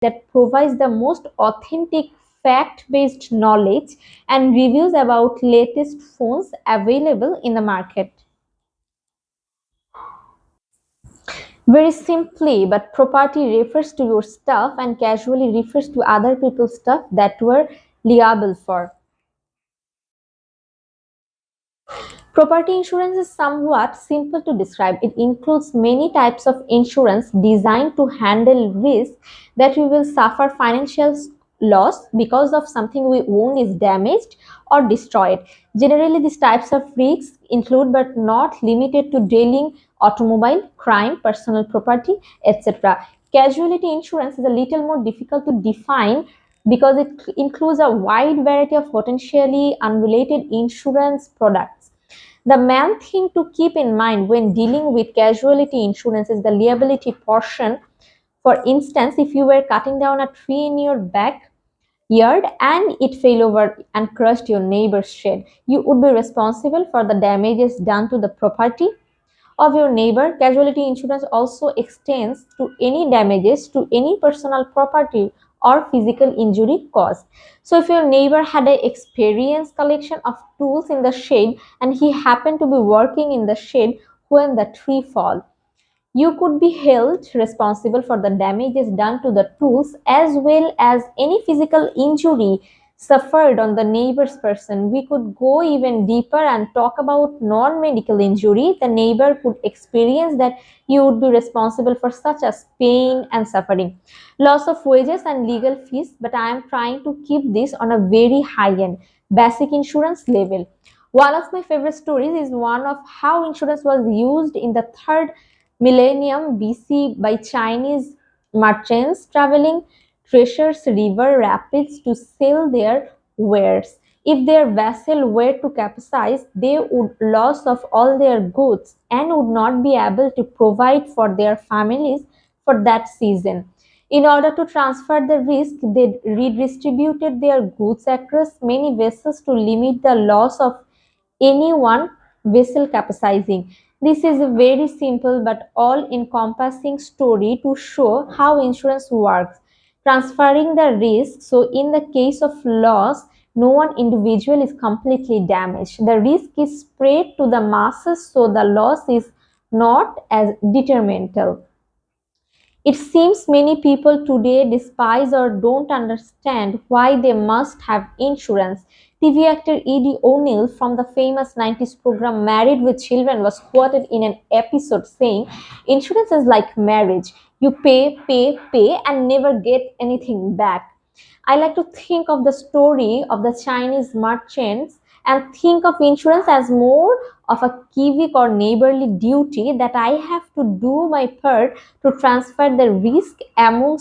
that provides the most authentic fact-based knowledge and reviews about latest phones available in the market. Very simply, but property refers to your stuff and casually refers to other people's stuff that were liable for. Property insurance is somewhat simple to describe. It includes many types of insurance designed to handle risk that we will suffer financial loss because of something we own is damaged or destroyed. Generally, these types of risks include but not limited to dwelling, automobile, crime, personal property, etc. Casualty insurance is a little more difficult to define because it includes a wide variety of potentially unrelated insurance products. The main thing to keep in mind when dealing with casualty insurance is the liability portion. For instance, if you were cutting down a tree in your backyard and it fell over and crushed your neighbor's shed, you would be responsible for the damages done to the property of your neighbor. Casualty insurance also extends to any damages to any personal property or physical injury caused. So, if your neighbor had an experienced collection of tools in the shed and he happened to be working in the shed when the tree fell, you could be held responsible for the damages done to the tools as well as any physical injury suffered on the neighbor's person. We could go even deeper and talk about non medical injury the neighbor could experience that you would be responsible for, such as pain and suffering, loss of wages, and legal fees. But I am trying to keep this on a very high end, basic insurance level. One of my favorite stories is one of how insurance was used in the third millennium BC by Chinese merchants traveling treasures river rapids to sell their wares. If their vessel were to capsize, they would lose of all their goods and would not be able to provide for their families for that season. In order to transfer the risk, they redistributed their goods across many vessels to limit the loss of any one vessel capsizing. This is a very simple but all encompassing story to show how insurance works, transferring the risk. So, in the case of loss, no one individual is completely damaged. The risk is spread to the masses, so the loss is not as detrimental. It seems many people today despise or don't understand why they must have insurance. TV actor Eddie O'Neill from the famous 90s program Married with Children was quoted in an episode saying, "Insurance is like marriage. You pay, pay, pay, and never get anything back." I like to think of the story of the Chinese merchants and think of insurance as more of a civic or neighborly duty that I have to do my part to transfer the risk amongst